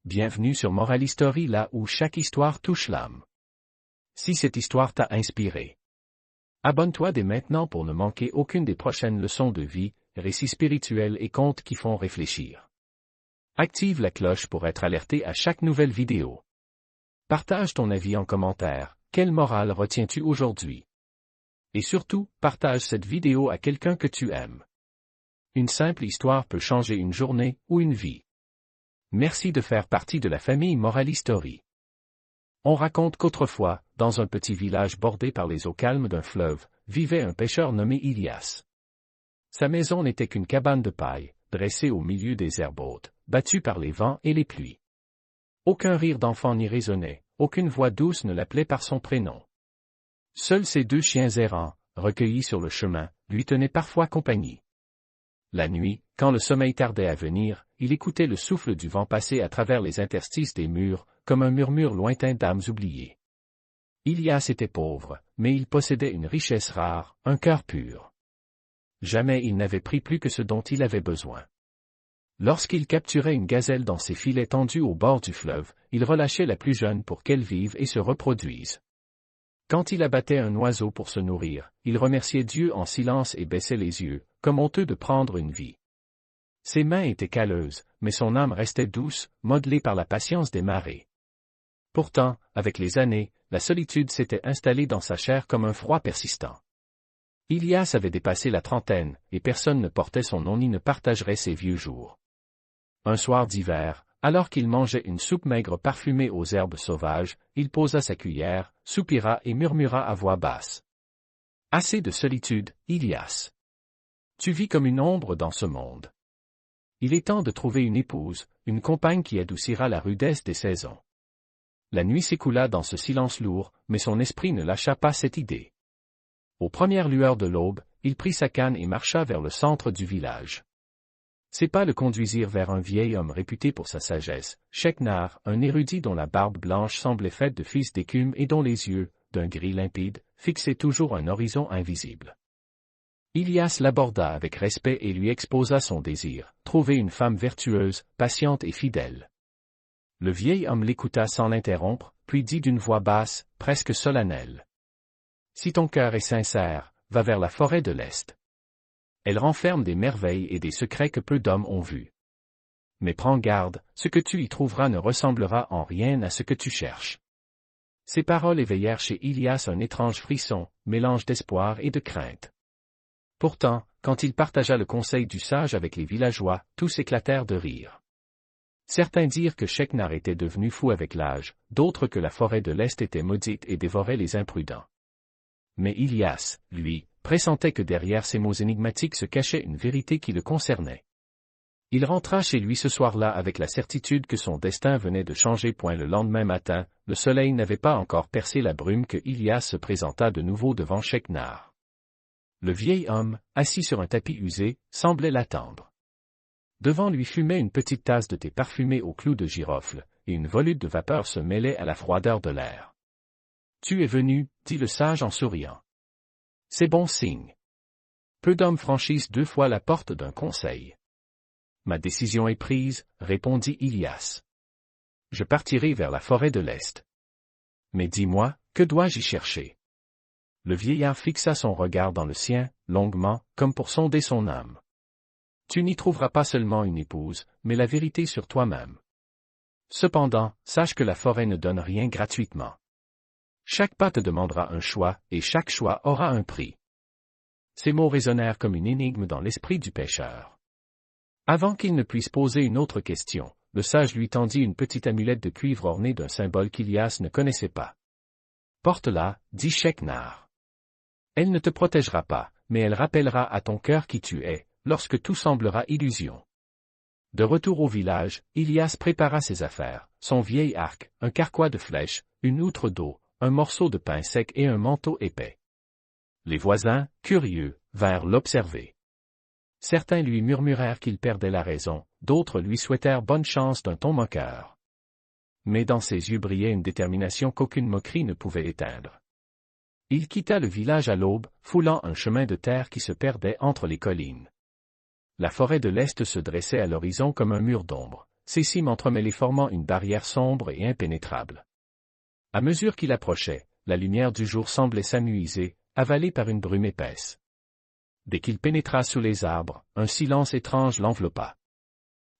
Bienvenue sur Moral History, là où chaque histoire touche l'âme. Si cette histoire t'a inspiré, abonne-toi dès maintenant pour ne manquer aucune des prochaines leçons de vie, récits spirituels et contes qui font réfléchir. Active la cloche pour être alerté à chaque nouvelle vidéo. Partage ton avis en commentaire. Quelle morale retiens-tu aujourd'hui? Et surtout, partage cette vidéo à quelqu'un que tu aimes. Une simple histoire peut changer une journée ou une vie. Merci de faire partie de la famille Moral History. On raconte qu'autrefois, dans un petit village bordé par les eaux calmes d'un fleuve, vivait un pêcheur nommé Ilias. Sa maison n'était qu'une cabane de paille, dressée au milieu des herbes hautes, battue par les vents et les pluies. Aucun rire d'enfant n'y résonnait, aucune voix douce ne l'appelait par son prénom. Seuls ses deux chiens errants, recueillis sur le chemin, lui tenaient parfois compagnie. La nuit, quand le sommeil tardait à venir, il écoutait le souffle du vent passer à travers les interstices des murs, comme un murmure lointain d'âmes oubliées. Ilias était pauvre, mais il possédait une richesse rare, un cœur pur. Jamais il n'avait pris plus que ce dont il avait besoin. Lorsqu'il capturait une gazelle dans ses filets tendus au bord du fleuve, il relâchait la plus jeune pour qu'elle vive et se reproduise. Quand il abattait un oiseau pour se nourrir, il remerciait Dieu en silence et baissait les yeux, comme honteux de prendre une vie. Ses mains étaient calleuses, mais son âme restait douce, modelée par la patience des marées. Pourtant, avec les années, la solitude s'était installée dans sa chair comme un froid persistant. Ilias avait dépassé la trentaine, et personne ne portait son nom ni ne partagerait ses vieux jours. Un soir d'hiver, alors qu'il mangeait une soupe maigre parfumée aux herbes sauvages, il posa sa cuillère, soupira et murmura à voix basse. « Assez de solitude, Ilias. Tu vis comme une ombre dans ce monde. Il est temps de trouver une épouse, une compagne qui adoucira la rudesse des saisons. » La nuit s'écoula dans ce silence lourd, mais son esprit ne lâcha pas cette idée. Aux premières lueurs de l'aube, il prit sa canne et marcha vers le centre du village. Ses pas le conduisirent vers un vieil homme réputé pour sa sagesse, Sheknar, un érudit dont la barbe blanche semblait faite de fils d'écume et dont les yeux, d'un gris limpide, fixaient toujours un horizon invisible. Ilias l'aborda avec respect et lui exposa son désir, trouver une femme vertueuse, patiente et fidèle. Le vieil homme l'écouta sans l'interrompre, puis dit d'une voix basse, presque solennelle. « Si ton cœur est sincère, va vers la forêt de l'Est. Elle renferme des merveilles et des secrets que peu d'hommes ont vus. Mais prends garde, ce que tu y trouveras ne ressemblera en rien à ce que tu cherches. » Ces paroles éveillèrent chez Ilias un étrange frisson, mélange d'espoir et de crainte. Pourtant, quand il partagea le conseil du sage avec les villageois, tous éclatèrent de rire. Certains dirent que Sheknar était devenu fou avec l'âge, d'autres que la forêt de l'Est était maudite et dévorait les imprudents. Mais Ilias, lui, pressentait que derrière ces mots énigmatiques se cachait une vérité qui le concernait. Il rentra chez lui ce soir-là avec la certitude que son destin venait de changer. Le lendemain matin, le soleil n'avait pas encore percé la brume que Ilias se présenta de nouveau devant Sheknar. Le vieil homme, assis sur un tapis usé, semblait l'attendre. Devant lui fumait une petite tasse de thé parfumé au clou de girofle, et une volute de vapeur se mêlait à la froideur de l'air. « Tu es venu, » dit le sage en souriant. « C'est bon signe. Peu d'hommes franchissent 2 fois la porte d'un conseil. »« Ma décision est prise, » répondit Ilias. « Je partirai vers la forêt de l'Est. Mais dis-moi, que dois-je y chercher ?» Le vieillard fixa son regard dans le sien, longuement, comme pour sonder son âme. « Tu n'y trouveras pas seulement une épouse, mais la vérité sur toi-même. Cependant, sache que la forêt ne donne rien gratuitement. Chaque pas te demandera un choix, et chaque choix aura un prix. » Ces mots résonnèrent comme une énigme dans l'esprit du pêcheur. Avant qu'il ne puisse poser une autre question, le sage lui tendit une petite amulette de cuivre ornée d'un symbole qu'Ilias ne connaissait pas. « Porte-la, » dit Sheknar. « Elle ne te protégera pas, mais elle rappellera à ton cœur qui tu es, lorsque tout semblera illusion. » De retour au village, Ilias prépara ses affaires, son vieil arc, un carquois de flèches, une outre d'eau, un morceau de pain sec et un manteau épais. Les voisins, curieux, vinrent l'observer. Certains lui murmurèrent qu'il perdait la raison, d'autres lui souhaitèrent bonne chance d'un ton moqueur. Mais dans ses yeux brillait une détermination qu'aucune moquerie ne pouvait éteindre. Il quitta le village à l'aube, foulant un chemin de terre qui se perdait entre les collines. La forêt de l'Est se dressait à l'horizon comme un mur d'ombre, ses cimes entremêlées formant une barrière sombre et impénétrable. À mesure qu'il approchait, la lumière du jour semblait s'amenuiser, avalée par une brume épaisse. Dès qu'il pénétra sous les arbres, un silence étrange l'enveloppa.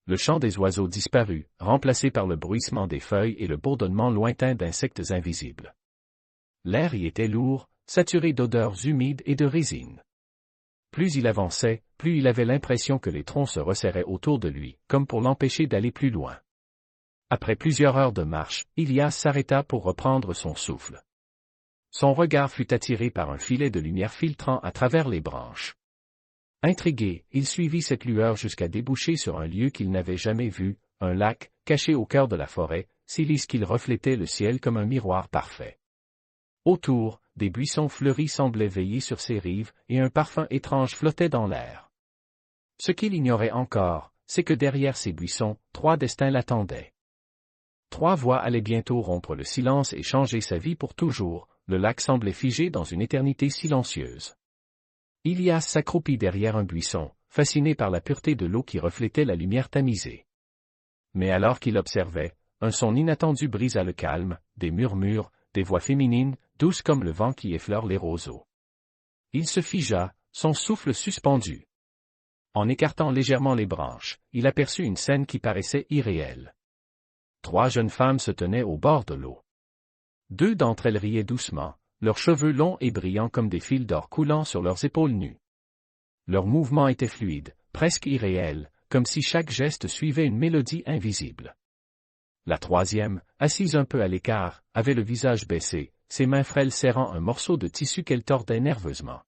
Le chant des oiseaux disparut, remplacé par le bruissement des feuilles et le bourdonnement lointain d'insectes invisibles. L'air y était lourd, saturé d'odeurs humides et de résine. Plus il avançait, plus il avait l'impression que les troncs se resserraient autour de lui, comme pour l'empêcher d'aller plus loin. Après plusieurs heures de marche, Ilias s'arrêta pour reprendre son souffle. Son regard fut attiré par un filet de lumière filtrant à travers les branches. Intrigué, il suivit cette lueur jusqu'à déboucher sur un lieu qu'il n'avait jamais vu, un lac, caché au cœur de la forêt, si lisse qu'il reflétait le ciel comme un miroir parfait. Autour, des buissons fleuris semblaient veiller sur ses rives, et un parfum étrange flottait dans l'air. Ce qu'il ignorait encore, c'est que derrière ces buissons, 3 destins l'attendaient. 3 voix allaient bientôt rompre le silence et changer sa vie pour toujours, le lac semblait figé dans une éternité silencieuse. Ilias s'accroupit derrière un buisson, fasciné par la pureté de l'eau qui reflétait la lumière tamisée. Mais alors qu'il observait, un son inattendu brisa le calme, des murmures, des voix féminines, douces comme le vent qui effleure les roseaux. Il se figea, son souffle suspendu. En écartant légèrement les branches, il aperçut une scène qui paraissait irréelle. 3 jeunes femmes se tenaient au bord de l'eau. 2 d'entre elles riaient doucement, leurs cheveux longs et brillants comme des fils d'or coulant sur leurs épaules nues. Leurs mouvements étaient fluides, presque irréels, comme si chaque geste suivait une mélodie invisible. La 3e, assise un peu à l'écart, avait le visage baissé, ses mains frêles serrant un morceau de tissu qu'elle tordait nerveusement.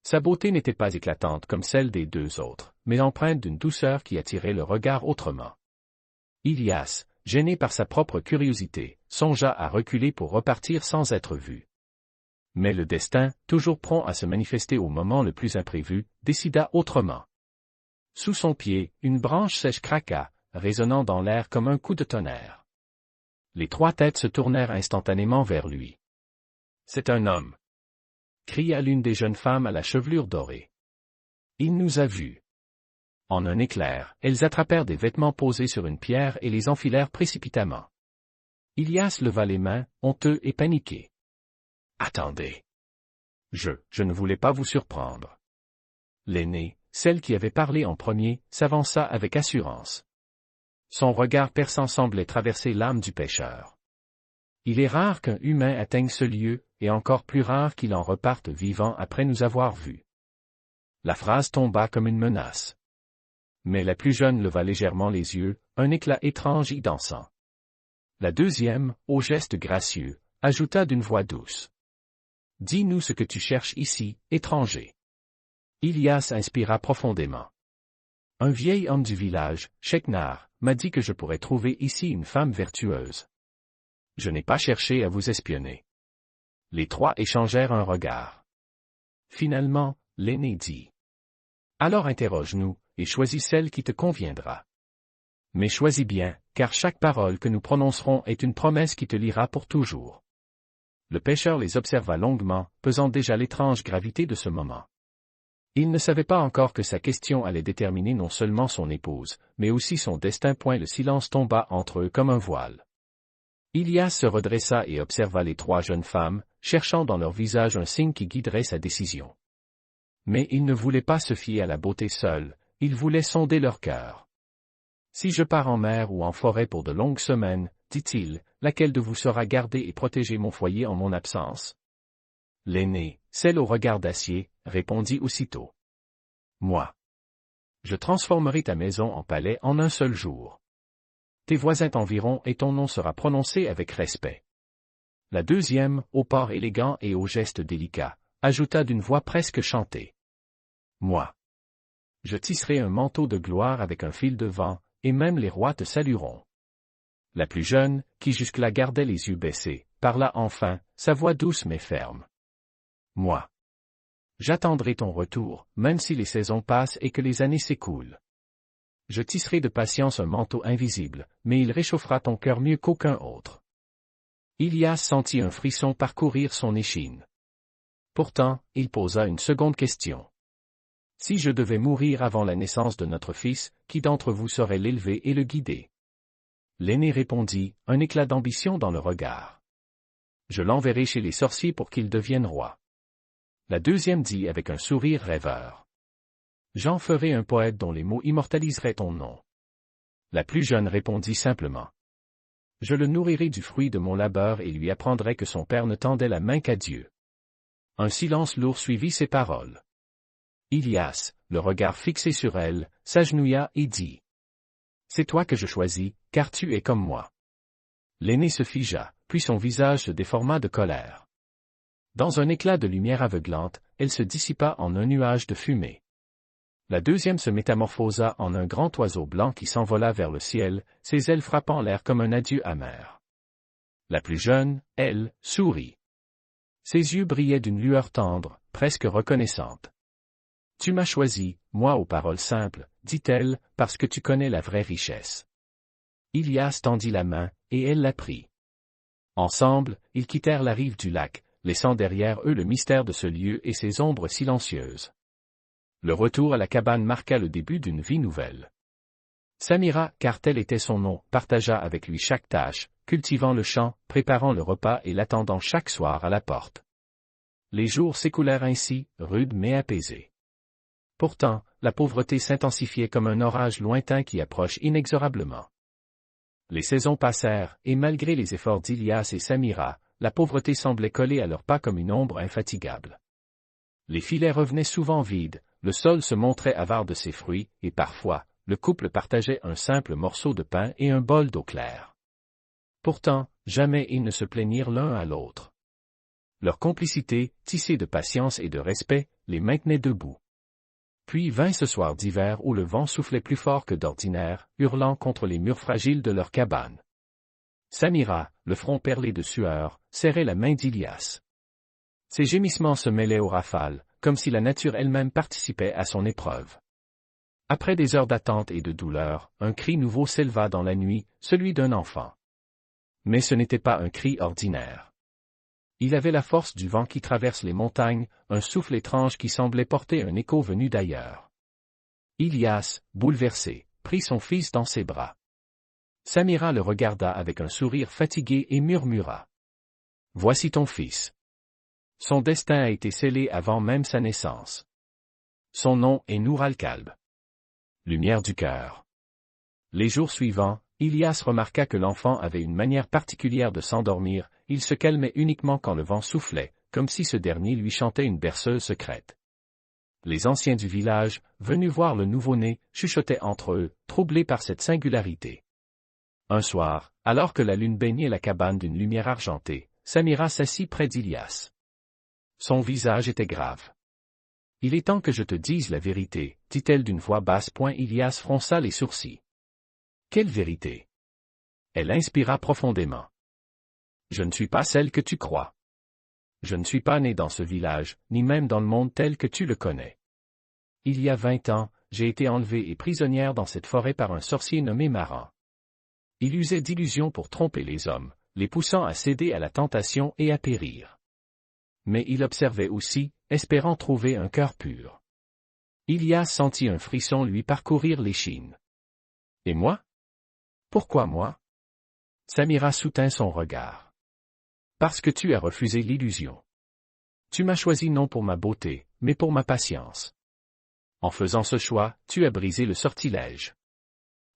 Sa beauté n'était pas éclatante comme celle des 2 autres, mais empreinte d'une douceur qui attirait le regard autrement. Ilias, gêné par sa propre curiosité, songea à reculer pour repartir sans être vu. Mais le destin, toujours prompt à se manifester au moment le plus imprévu, décida autrement. Sous son pied, une branche sèche craqua, résonnant dans l'air comme un coup de tonnerre. Les 3 têtes se tournèrent instantanément vers lui. « C'est un homme !» cria l'une des jeunes femmes à la chevelure dorée. « Il nous a vus. » En un éclair, elles attrapèrent des vêtements posés sur une pierre et les enfilèrent précipitamment. Ilias leva les mains, honteux et paniqué. « Attendez. Je ne voulais pas vous surprendre. » L'aînée, celle qui avait parlé en premier, s'avança avec assurance. Son regard perçant semblait traverser l'âme du pêcheur. Il est rare qu'un humain atteigne ce lieu, et encore plus rare qu'il en reparte vivant après nous avoir vus. La phrase tomba comme une menace. Mais la plus jeune leva légèrement les yeux, un éclat étrange y dansant. La 2e, au geste gracieux, ajouta d'une voix douce. « Dis-nous ce que tu cherches ici, étranger. » Ilias inspira profondément. « Un vieil homme du village, Sheknar, m'a dit que je pourrais trouver ici une femme vertueuse. Je n'ai pas cherché à vous espionner. » Les 3 échangèrent un regard. Finalement, l'aîné dit. « Alors interroge-nous, et choisis celle qui te conviendra. Mais choisis bien, car chaque parole que nous prononcerons est une promesse qui te liera pour toujours. » Le pêcheur les observa longuement, pesant déjà l'étrange gravité de ce moment. Il ne savait pas encore que sa question allait déterminer non seulement son épouse, mais aussi son destin. Le silence tomba entre eux comme un voile. Ilias se redressa et observa les 3 jeunes femmes, cherchant dans leur visage un signe qui guiderait sa décision. Mais il ne voulait pas se fier à la beauté seule, il voulait sonder leur cœur. « Si je pars en mer ou en forêt pour de longues semaines, dit-il, laquelle de vous saura garder et protéger mon foyer en mon absence ?» L'aînée, celle au regard d'acier, répondit aussitôt. « Moi. Je transformerai ta maison en palais en un seul jour. Tes voisins t'environt et ton nom sera prononcé avec respect. » La 2e, au port élégant et au geste délicat, ajouta d'une voix presque chantée. « Moi. Je tisserai un manteau de gloire avec un fil de vent, et même les rois te salueront. » La plus jeune, qui jusque-là gardait les yeux baissés, parla enfin, sa voix douce mais ferme. « Moi. J'attendrai ton retour, même si les saisons passent et que les années s'écoulent. Je tisserai de patience un manteau invisible, mais il réchauffera ton cœur mieux qu'aucun autre. » Ilias sentit un frisson parcourir son échine. Pourtant, il posa une seconde question. « Si je devais mourir avant la naissance de notre fils, qui d'entre vous saurait l'élever et le guider ?» L'aîné répondit, un éclat d'ambition dans le regard. Je l'enverrai chez les sorciers pour qu'il devienne roi. La deuxième dit avec un sourire rêveur. J'en ferai un poète dont les mots immortaliseraient ton nom. La plus jeune répondit simplement. Je le nourrirai du fruit de mon labeur et lui apprendrai que son père ne tendait la main qu'à Dieu. Un silence lourd suivit ces paroles. Ilias, le regard fixé sur elle, s'agenouilla et dit. C'est toi que je choisis, car tu es comme moi. L'aîné se figea, puis son visage se déforma de colère. Dans un éclat de lumière aveuglante, elle se dissipa en un nuage de fumée. La deuxième se métamorphosa en un grand oiseau blanc qui s'envola vers le ciel, ses ailes frappant l'air comme un adieu amer. La plus jeune, elle, sourit. Ses yeux brillaient d'une lueur tendre, presque reconnaissante. Tu m'as choisi, moi aux paroles simples, dit-elle, parce que tu connais la vraie richesse. Ilias tendit la main, et elle la prit. Ensemble, ils quittèrent la rive du lac, laissant derrière eux le mystère de ce lieu et ses ombres silencieuses. Le retour à la cabane marqua le début d'une vie nouvelle. Samira, car tel était son nom, partagea avec lui chaque tâche, cultivant le champ, préparant le repas et l'attendant chaque soir à la porte. Les jours s'écoulèrent ainsi, rudes mais apaisés. Pourtant, la pauvreté s'intensifiait comme un orage lointain qui approche inexorablement. Les saisons passèrent, et malgré les efforts d'Ilias et Samira, la pauvreté semblait coller à leurs pas comme une ombre infatigable. Les filets revenaient souvent vides, le sol se montrait avare de ses fruits, et parfois, le couple partageait un simple morceau de pain et un bol d'eau claire. Pourtant, jamais ils ne se plaignirent l'un à l'autre. Leur complicité, tissée de patience et de respect, les maintenait debout. Puis vint ce soir d'hiver où le vent soufflait plus fort que d'ordinaire, hurlant contre les murs fragiles de leur cabane. Samira, le front perlé de sueur, serrait la main d'Ilias. Ses gémissements se mêlaient aux rafales, comme si la nature elle-même participait à son épreuve. Après des heures d'attente et de douleur, un cri nouveau s'éleva dans la nuit, celui d'un enfant. Mais ce n'était pas un cri ordinaire. Il avait la force du vent qui traverse les montagnes, un souffle étrange qui semblait porter un écho venu d'ailleurs. Ilias, bouleversé, prit son fils dans ses bras. Samira le regarda avec un sourire fatigué et murmura. « Voici ton fils. Son destin a été scellé avant même sa naissance. Son nom est Nour al-Kalb. Lumière du cœur. » Les jours suivants, Ilias remarqua que l'enfant avait une manière particulière de s'endormir, il se calmait uniquement quand le vent soufflait, comme si ce dernier lui chantait une berceuse secrète. Les anciens du village, venus voir le nouveau-né, chuchotaient entre eux, troublés par cette singularité. Un soir, alors que la lune baignait la cabane d'une lumière argentée, Samira s'assit près d'Ilias. Son visage était grave. « Il est temps que je te dise la vérité, dit-elle d'une voix basse. Ilias fronça les sourcils. Quelle vérité? Elle inspira profondément. Je ne suis pas celle que tu crois. Je ne suis pas née dans ce village, ni même dans le monde tel que tu le connais. Il y a 20 ans, j'ai été enlevée et prisonnière dans cette forêt par un sorcier nommé Maran. Il usait d'illusions pour tromper les hommes, les poussant à céder à la tentation et à périr. Mais il observait aussi, espérant trouver un cœur pur. Ilias sentit un frisson lui parcourir l'échine. Et moi? Pourquoi moi? Samira soutint son regard. Parce que tu as refusé l'illusion. Tu m'as choisi non pour ma beauté, mais pour ma patience. En faisant ce choix, tu as brisé le sortilège.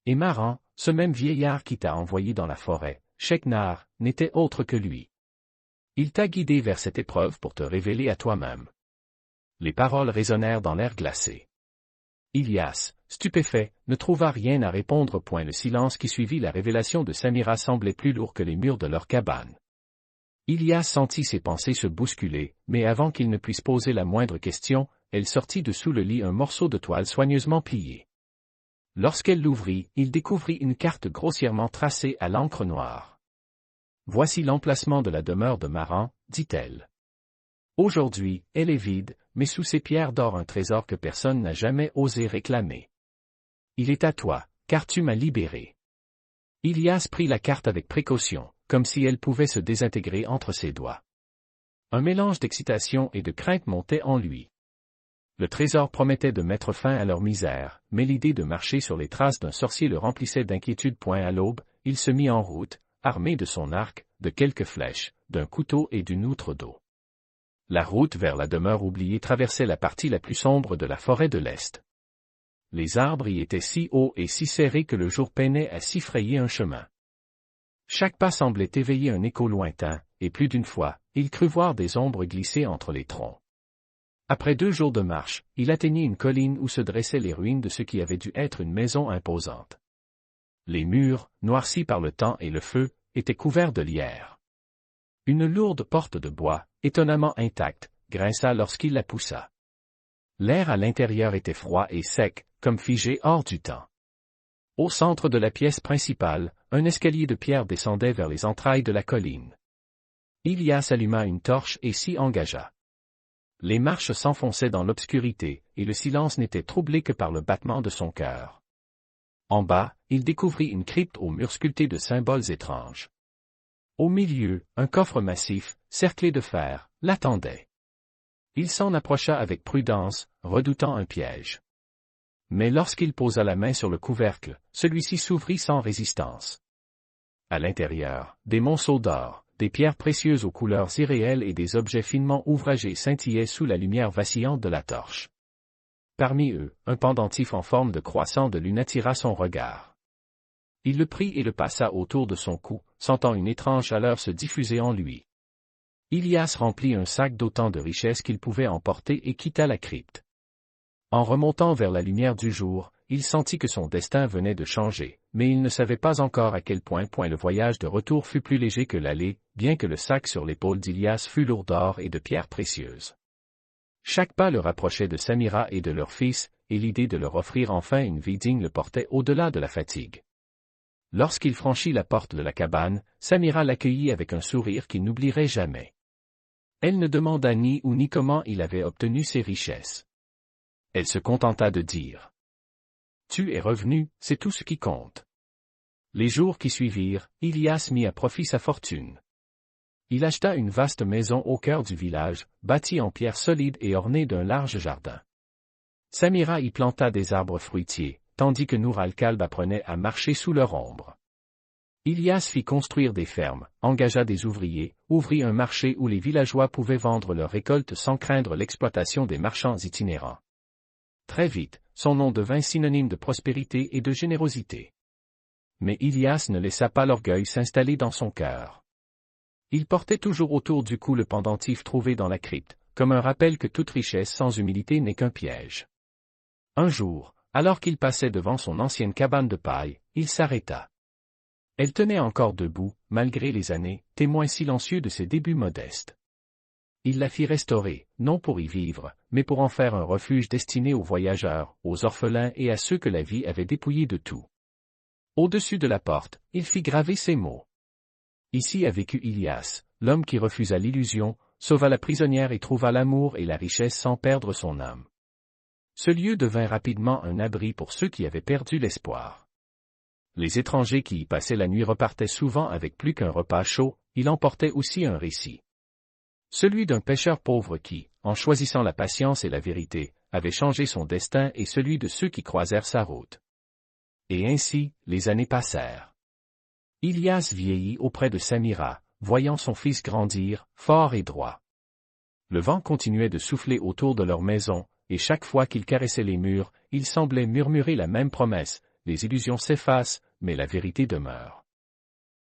Et Maran, ce même vieillard qui t'a envoyé dans la forêt, Sheknar, n'était autre que lui. Il t'a guidé vers cette épreuve pour te révéler à toi-même. Les paroles résonnèrent dans l'air glacé. Ilias, stupéfait, ne trouva rien à répondre. Le silence qui suivit la révélation de Samira semblait plus lourd que les murs de leur cabane. Ilias sentit ses pensées se bousculer, mais avant qu'il ne puisse poser la moindre question, elle sortit de sous le lit un morceau de toile soigneusement plié. Lorsqu'elle l'ouvrit, il découvrit une carte grossièrement tracée à l'encre noire. « Voici l'emplacement de la demeure de Maran, » dit-elle. Aujourd'hui, elle est vide, mais sous ces pierres d'or un trésor que personne n'a jamais osé réclamer. Il est à toi, car tu m'as libéré. Ilias prit la carte avec précaution, comme si elle pouvait se désintégrer entre ses doigts. Un mélange d'excitation et de crainte montait en lui. Le trésor promettait de mettre fin à leur misère, mais l'idée de marcher sur les traces d'un sorcier le remplissait d'inquiétude. À l'aube, il se mit en route, armé de son arc, de quelques flèches, d'un couteau et d'une outre d'eau. La route vers la demeure oubliée traversait la partie la plus sombre de la forêt de l'Est. Les arbres y étaient si hauts et si serrés que le jour peinait à s'y frayer un chemin. Chaque pas semblait éveiller un écho lointain, et plus d'une fois, il crut voir des ombres glisser entre les troncs. Après 2 jours de marche, il atteignit une colline où se dressaient les ruines de ce qui avait dû être une maison imposante. Les murs, noircis par le temps et le feu, étaient couverts de lierre. Une lourde porte de bois, étonnamment intacte, grinça lorsqu'il la poussa. L'air à l'intérieur était froid et sec, comme figé hors du temps. Au centre de la pièce principale, un escalier de pierre descendait vers les entrailles de la colline. Ilias alluma une torche et s'y engagea. Les marches s'enfonçaient dans l'obscurité, et le silence n'était troublé que par le battement de son cœur. En bas, il découvrit une crypte aux murs sculptés de symboles étranges. Au milieu, un coffre massif, cerclé de fer, l'attendait. Il s'en approcha avec prudence, redoutant un piège. Mais lorsqu'il posa la main sur le couvercle, celui-ci s'ouvrit sans résistance. À l'intérieur, des monceaux d'or, des pierres précieuses aux couleurs irréelles et des objets finement ouvragés scintillaient sous la lumière vacillante de la torche. Parmi eux, un pendentif en forme de croissant de lune attira son regard. Il le prit et le passa autour de son cou, sentant une étrange chaleur se diffuser en lui. Ilias remplit un sac d'autant de richesses qu'il pouvait emporter et quitta la crypte. En remontant vers la lumière du jour, il sentit que son destin venait de changer, mais il ne savait pas encore à quel point le voyage de retour fut plus léger que l'aller, bien que le sac sur l'épaule d'Ilias fût lourd d'or et de pierres précieuses. Chaque pas le rapprochait de Samira et de leur fils, et l'idée de leur offrir enfin une vie digne le portait au-delà de la fatigue. Lorsqu'il franchit la porte de la cabane, Samira l'accueillit avec un sourire qu'il n'oublierait jamais. Elle ne demanda ni où ni comment il avait obtenu ses richesses. Elle se contenta de dire: « Tu es revenu, c'est tout ce qui compte. » Les jours qui suivirent, Ilias mit à profit sa fortune. Il acheta une vaste maison au cœur du village, bâtie en pierre solide et ornée d'un large jardin. Samira y planta des arbres fruitiers, tandis que Nour al-Kalb apprenait à marcher sous leur ombre. Ilias fit construire des fermes, engagea des ouvriers, ouvrit un marché où les villageois pouvaient vendre leurs récoltes sans craindre l'exploitation des marchands itinérants. Très vite, son nom devint synonyme de prospérité et de générosité. Mais Ilias ne laissa pas l'orgueil s'installer dans son cœur. Il portait toujours autour du cou le pendentif trouvé dans la crypte, comme un rappel que toute richesse sans humilité n'est qu'un piège. Un jour, alors qu'il passait devant son ancienne cabane de paille, il s'arrêta. Elle tenait encore debout, malgré les années, témoin silencieux de ses débuts modestes. Il la fit restaurer, non pour y vivre, mais pour en faire un refuge destiné aux voyageurs, aux orphelins et à ceux que la vie avait dépouillés de tout. Au-dessus de la porte, il fit graver ces mots. Ici a vécu Ilias, l'homme qui refusa l'illusion, sauva la prisonnière et trouva l'amour et la richesse sans perdre son âme. Ce lieu devint rapidement un abri pour ceux qui avaient perdu l'espoir. Les étrangers qui y passaient la nuit repartaient souvent avec plus qu'un repas chaud, il emportait aussi un récit. Celui d'un pêcheur pauvre qui, en choisissant la patience et la vérité, avait changé son destin et celui de ceux qui croisèrent sa route. Et ainsi, les années passèrent. Ilias vieillit auprès de Samira, voyant son fils grandir, fort et droit. Le vent continuait de souffler autour de leur maison, et chaque fois qu'il caressait les murs, il semblait murmurer la même promesse: les illusions s'effacent, mais la vérité demeure.